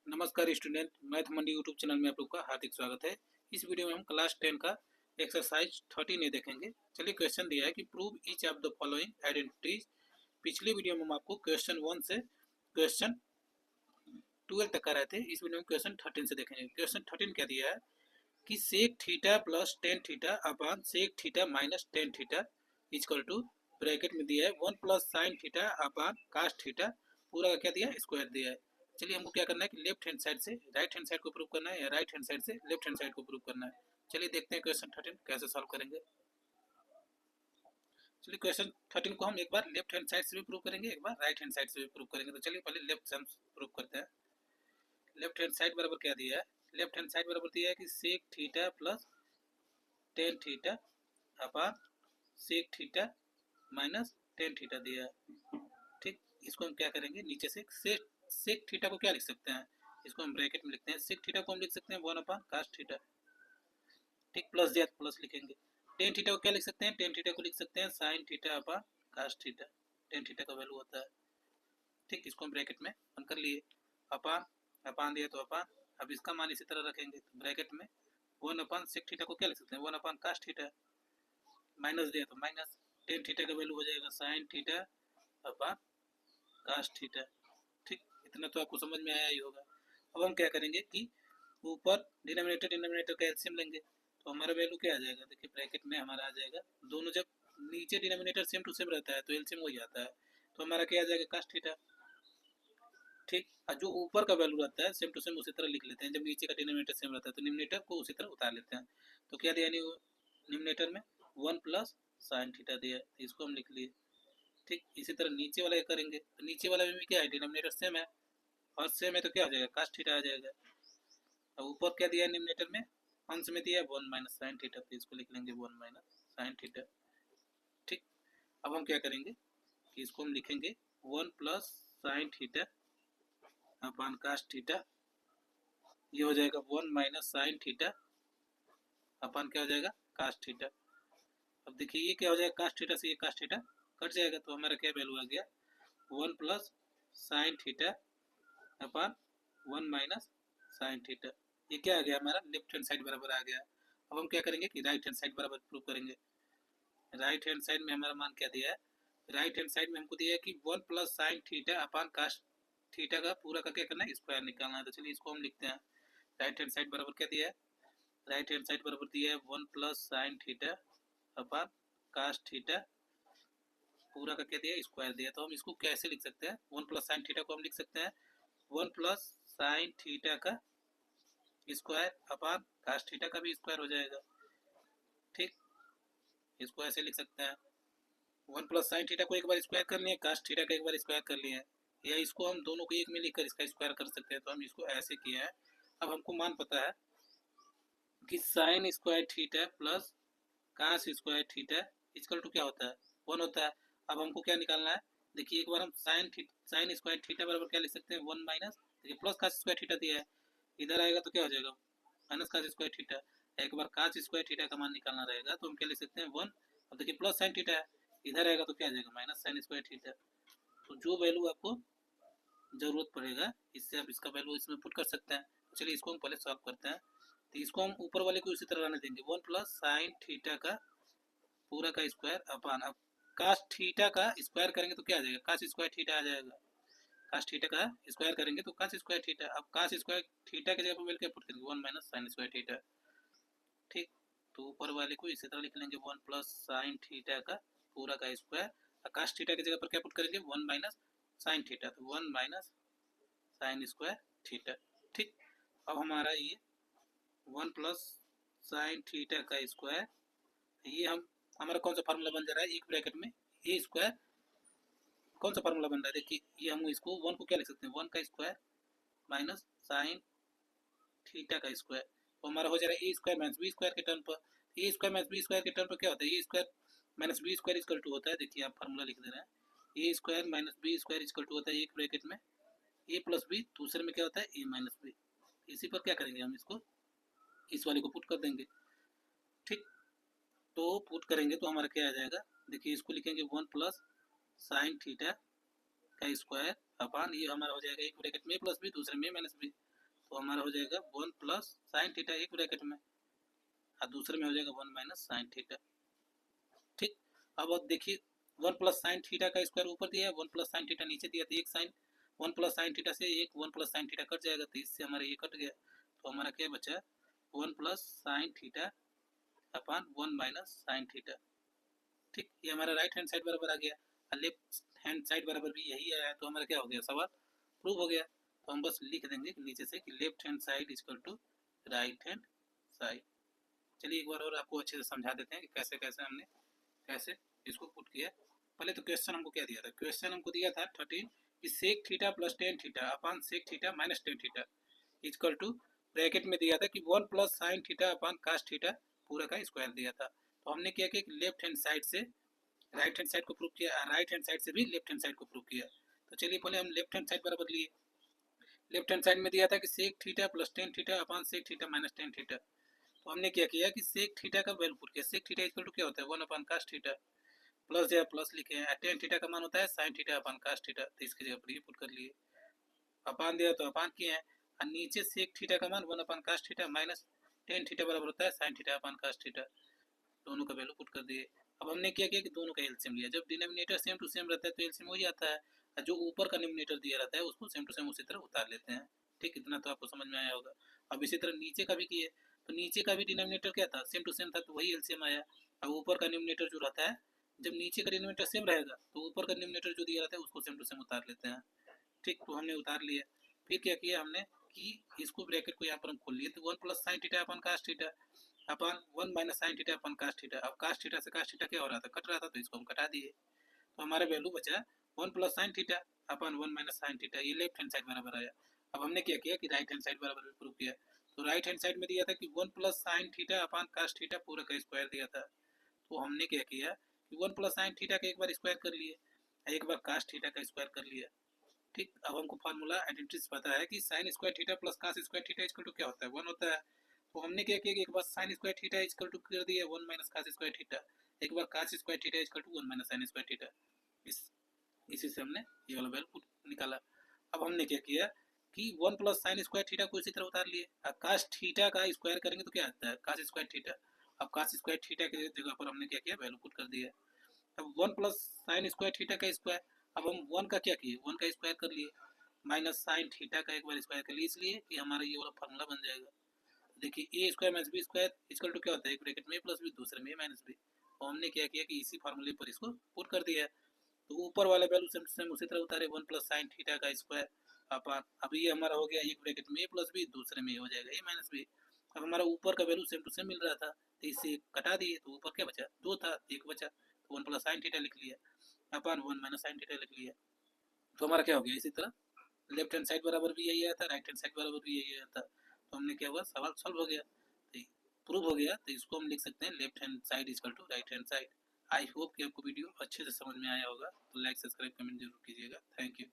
नमस्कार student, math मंडी YouTube channel में आप लोग का हार्दिक स्वागत है। इस वीडियो में हम क्लास 10 का एक्सरसाइज 13 देखेंगे। चलिए, क्वेश्चन दिया है कि prove each of the following identities. पिछले वीडियो में हम आपको क्वेश्चन 1 से क्वेश्चन 12 तक कराए थे। इस वीडियो में क्वेश्चन 13 से देखेंगे। क्वेश्चन 13 क्या दिया है कि sec theta plus tan theta upon sec theta minus tan theta equal to, bracket में दिया है 1 plus sine theta upon cos theta, पूरा का क्या दिया है, स्क्वायर दिया है। चलिए, हमको क्या करना है कि लेफ्ट हैंड साइड से राइट हैंड साइड को प्रूव करना है या राइट हैंड साइड से लेफ्ट हैंड साइड को प्रूव करना है। चलिए देखते हैं क्वेश्चन 13 कैसे सॉल्व करेंगे। चलिए, क्वेश्चन 13 को हम एक बार लेफ्ट हैंड साइड से भी प्रूव करेंगे, एक बार राइट हैंड साइड से भी प्रूव करेंगे। तो चलिए पहले लेफ्ट से हम प्रूव करते हैं। लेफ्ट हैंड साइड बराबर क्या दिया है, लेफ्ट हैंड साइड बराबर दिया है कि sec theta plus tan theta upon sec theta minus tan theta दिया है। ठीक, इसको हम क्या करेंगे, नीचे से सेक थीटा को क्या लिख सकते हैं, इसको हम ब्रैकेट में लिखते हैं। सेक थीटा को हम लिख सकते हैं 1 अपॉन कास थीटा। ठीक, प्लस दिया तो प्लस लिखेंगे। टेन थीटा को क्या लिख सकते हैं, टेन थीटा को लिख सकते हैं sine theta upon cos theta. Tan theta का वैल्यू होता है। ठीक, इसको हम ब्रैकेट में बंद कर लिए। अपॉन अपॉन दिया तो अपॉन, अब इसका मान इसी तरह रखेंगे तो ब्रैकेट में 1 अपॉन सेक थीटा को क्या लिख सकते हैं, 1 अपॉन कास थीटा। माइनस दिया तो माइनस, टेन थीटा का वैल्यू हो जाएगा sine theta upon cos theta. ठीक, इतना तो आपको समझ में आया ही होगा। अब हम क्या करेंगे कि ऊपर डिनोमिनेटर डिनोमिनेटर का एलसीएम लेंगे तो हमारा वैल्यू क्या आ जाएगा, देखिए ब्रैकेट में हमारा आ जाएगा, दोनों जब नीचे डिनोमिनेटर सेम टू सेम रहता है तो एलसीएम हो जाता है, तो हमारा क्या आ जाएगा, कास थीटा। ठीक, और जो ऊपर का वैल्यू रहता है सेम टू सेम उसी तरह लिख लेते हैं। जब नीचे का डिनोमिनेटर सेम रहता है तो डिनोमिनेटर को उसी तरह उतार लेते हैं। तो क्या दिया डिनोमिनेटर में 1 प्लस साइन थीटा दिया, इसको हम लिख लिए। ठीक, इसी तरह नीचे वाला करेंगे तो नीचे वाला में भी क्या है, डिनोमिनेटर सेम है और सेम है तो क्या आ जाएगा, कास थीटा आ जाएगा। अब ऊपर क्या दिया है डिनोमिनेटर में, अंश में दिया है 1 माइनस साइन थीटा, तो इसको लिख लेंगे 1 माइनस साइन थीटा। ठीक, अब हम क्या करेंगे कि इसको हम लिखेंगे 1 plus sine theta upon cos theta, ये हो जाएगा 1 माइनस साइन थीटा अपॉन क्या हो जाएगा, कास थीटा। अब देखिए ये क्या हो जाएगा, कास थीटा से ये कास थीटा कट जाएगा तो हमारा क्या वैल्यू आ गया, 1 plus sine theta upon 1 minus sine theta. ये क्या आ गया, हमारा लेफ्ट हैंड साइड बराबर आ गया। अब हम क्या करेंगे कि राइट हैंड साइड बराबर प्रूव करेंगे। राइट हैंड साइड में हमारा मान क्या दिया है, राइट हैंड साइड में हमको दिया है कि 1 plus sine theta upon cos theta का पूरा का क्या करना है, स्क्वायर निकालना है। तो चलिए इसको हम लिखते हैं। राइट हैंड साइड बराबर क्या दिया है, राइट हैंड साइड बराबर दिया है 1 plus sine theta upon cos theta, पूरा का क्या दिया है, स्क्वायर दिया। तो हम इसको कैसे लिख सकते हैं, 1 प्लस साइन थीटा को हम लिख सकते हैं 1 प्लस साइन थीटा का स्क्वायर अपॉन कास थीटा का भी स्क्वायर हो जाएगा। ठीक, इसको ऐसे लिख सकते हैं, 1 प्लस साइन थीटा को एक बार स्क्वायर कर लिए, कास थीटा का एक बार स्क्वायर कर लिए, या इसको हम दोनों को एक में लिखकर इसका स्क्वायर कर सकते हैं। तो हम इसको ऐसे किए हैं। अब हमको मान पता है कि sine square theta plus cos square theta equal to क्या होता है, 1 होता है। अब हमको क्या निकालना है, देखिए एक बार हम साइन स्क्वायर थीटा बराबर क्या लिख सकते हैं, 1 माइनस, देखिए प्लस कास स्क्वायर थीटा दिया है, इधर आएगा तो क्या हो जाएगा, माइनस कास स्क्वायर थीटा। एक बार कास स्क्वायर थीटा का मान निकालना रहेगा तो हम क्या लिख सकते हैं 1। अब देखिए प्लस साइन थीटा है, इधर आएगा तो क्या आ जाएगा, माइनस साइन स्क्वायर थीटा। तो जो वैल्यू आपको जरूरत पड़ेगा इससे आप इसका वैल्यू इसमें पुट कर सकते हैं। चलिए इसको हम पहले सॉल्व करते हैं। तो इसको हम ऊपर वाले को इसी तरह रहने देंगे, 1 प्लस साइन थीटा का पूरा का स्क्वायर अपॉन, अब कास थीटा का स्क्वायर करेंगे तो क्या आ जाएगा, कास स्क्वायर थीटा आ जाएगा। कास थीटा का स्क्वायर करेंगे तो कास स्क्वायर थीटा, अब कास स्क्वायर थीटा की जगह पर वैल्यू क्या पुट करेंगे, 1 माइनस साइन स्क्वायर थीटा। ठीक, तो ऊपर वाले को इसी तरह लिख लेंगे 1 प्लस साइन थीटा का पूरा का स्क्वायर, कास थीटा की जगह पर क्या पुट करेंगे, 1 माइनस साइन थीटा, तो 1 माइनस साइन स्क्वायर थीटा। ठीक, अब हमारा ये 1 प्लस साइन थीटा का स्क्वायर, ये हम हमारा कौन सा फार्मूला बन जा रहा है, एक ब्रैकेट में ए स्क्वायर, कौन सा फार्मूला बन रहा है, देखिए ये हम इसको 1 को क्या लिख सकते हैं, 1 का स्क्वायर माइनस साइन थीटा का स्क्वायर, तो हमारा हो जा रहा है A square minus B square के टर्म पर। A square minus B square के टर्म पर क्या होता है, A square minus B square equal to होता है, देखिए आप फार्मूला लिख दे रहे हैं, A square minus B square equal to होता है एक ब्रैकेट में ए प्लस बी, दूसरे में क्या होता है ए माइनस बी। इसी पर क्या करेंगे, हम इसको इस वाले को पुट कर देंगे। ठीक, तो पुट करेंगे तो हमारा क्या आ जाएगा, देखिए इसको लिखेंगे 1 प्लस साइन थीटा का स्क्वायर अपॉन, ये हमारा हो जाएगा एक ब्रैकेट में प्लस बी दूसरे में माइनस बी। तो हमारा हो जाएगा 1 प्लस साइन थीटा एक ब्रैकेट में और दूसरे में हो जाएगा 1 माइनस साइन थीटा। ठीक, अब देखिए 1 प्लस साइन थीटा का स्क्वायर ऊपर दिया है, 1 प्लस साइन थीटा नीचे दिया, तो एक साइन 1 प्लस साइन थीटा से एक 1 प्लस साइन थीटा कट जाएगा, तो इससे हमारा ये कट गया, तो हमारा क्या बचा 1 plus sine theta upon 1 minus sine theta. ठीक, ये हमारा राइट हैंड साइड बराबर आ गया और लेफ्ट हैंड साइड बराबर भी यही आया, तो हमारा क्या हो गया, सवाल प्रूव हो गया। तो हम बस लिख देंगे नीचे से कि left hand side equal to right hand side. चलिए एक बार और आपको अच्छे से समझा देते हैं कि कैसे कैसे हमने कैसे इसको पुट किया। पहले तो क्वेश्चन हमको क्या दिया था, क्वेश्चन हमको दिया था 13 कि sec theta plus tan theta upon sec theta minus tan theta equal to bracket में दिया था कि 1 plus sine theta upon cos theta पूरा का स्क्वायर दिया था। तो हमने क्या किया कि लेफ्ट हैंड साइड से राइट हैंड साइड को प्रूव किया, राइट हैंड साइड से भी लेफ्ट हैंड साइड को प्रूव किया। तो चलिए पहले हम लेफ्ट हैंड साइड बराबर लिए। लेफ्ट हैंड साइड में दिया था कि sec theta plus tan theta upon sec theta minus tan theta. तो हमने क्या किया कि सेक थीटा का वैल्यू पुट किया। सेक थीटा इक्वल टू क्या होता है 1 अपॉन कास थीटा, प्लस जो है प्लस लिखे हैं, टेन थीटा का मान होता है sine theta upon cos theta, तो इसकी जगह पर ये पुट कर लिए, अपान दिया तो अपान किए हैं, और नीचे सेक थीटा का मान 1 upon cos theta minus tan theta बराबर होता है sine theta upon cos theta, दोनों का वैल्यू पुट कर दिए। अब हमने क्या किया कि दोनों का एलसीएम लिया, जब डिनोमिनेटर सेम टू सेम रहता है तो एलसीएम वही आता है, और जो ऊपर का डिनोमिनेटर दिया रहता है उसको सेम टू सेम उसी तरह उतार लेते हैं। ठीक, इतना तो आपको समझ में आया होगा। अब इसी तरह नीचे का भी किए, तो नीचे का भी डिनोमिनेटर क्या था, सेम टू सेम था, तो वही एलसीएम आया। और ऊपर का डिनोमिनेटर जो रहता है, जब नीचे का डिनोमिनेटर सेम रहेगा तो ऊपर का डिनोमिनेटर जो दिया रहता है उसको सेम टू सेम उतार लेते हैं। ठीक, तो हमने उतार लिया। फिर क्या किया हमने कि इसको ब्रैकेट को यहाँ पर हम खोल लिए, तो 1 प्लस साइन थीटा अपन कास थीटा अपन 1 माइनस साइन थीटा अपन कास थीटा। अब कास थीटा से कास थीटा क्या हो रहा था, कट रहा था, तो इसको हम कटा दिए, तो हमारा वैल्यू बचा 1 प्लस साइन थीटा अपन 1 माइनस साइन थीटा, ये लेफ्ट हैंड साइड बराबर आया। अब हमने क्या किया कि राइट हैंड साइड बराबर भी प्रूव किया। तो राइट हैंड साइड में दिया था कि 1 प्लस साइन थीटा अपन कास थीटा पूरा का स्क्वायर दिया था, तो हमने क्या किया कि 1 प्लस साइन थीटा का एक बार स्क्वायर कर लिए, एक बार कास थीटा का स्क्वायर कर लिया। ठीक, अब हमको फार्मूला आइडेंटिटी पता है कि sine square theta plus cos square theta equal to क्या होता है 1 होता है। तो हमने क्या किया कि एक बार sine square theta equal to कर दिया 1 माइनस कास स्क्वायर थीटा, एक बार cos square theta equal to 1 minus sine square theta, इसी से हमने ये वाला वैल्यू निकाला। अब हमने क्या किया कि 1 प्लस साइन स्क्वायर थीटा को इसी तरह उतार लिए, अब कास थीटा का स्क्वायर करेंगे तो क्या आता है कास स्क्वायर थीटा। अब कास स्क्वायर थीटा की जगह पर हमने क्या किया वैल्यू पुट कर दिया। अब 1 प्लस साइन स्क्वायर थीटा का स्क्वायर, अब हम 1 का क्या किए 1 का स्क्वायर कर लिए, माइनस साइन थीटा का एक बार स्क्वायर कर लिए, इसलिए कि हमारा ये वाला फार्मूला बन जाएगा। देखिए A square minus B square equal to क्या होता है, एक ब्रैकेट में प्लस बी दूसरे में माइनस बी, और हमने क्या किया कि इसी फार्मूले पर इसको पुट कर दिया है। तो ऊपर वाला वैल्यू सेम उसी तरह उतारे 1 प्लस साइन थीटा का स्क्वायर अपन, अब ये हमारा हो गया एक ब्रैकेट में ए प्लस बी दूसरे में हो जाएगा ए माइनस बी। अब हमारा ऊपर का वैल्यू सेम टू सेम मिल रहा था, तो इससे कटा दिए, तो ऊपर क्या बचा 2 था, एक बचा, तो 1 प्लस साइन थीटा लिख लिया अपन 1 माइनस साइन थीटा लिख लिया। तो हमारा क्या हो गया, इसी तरह लेफ्ट हैंड साइड बराबर भी यही आया था, राइट हैंड साइड बराबर भी यही आया था, तो हमने क्या हुआ सवाल सॉल्व हो गया, तो प्रूव हो गया। तो इसको हम लिख सकते हैं left hand side equal to right hand side. I hope कि आपको वीडियो अच्छे से समझ में आया होगा, तो लाइक सब्सक्राइब कमेंट जरूर कीजिएगा। Thank you.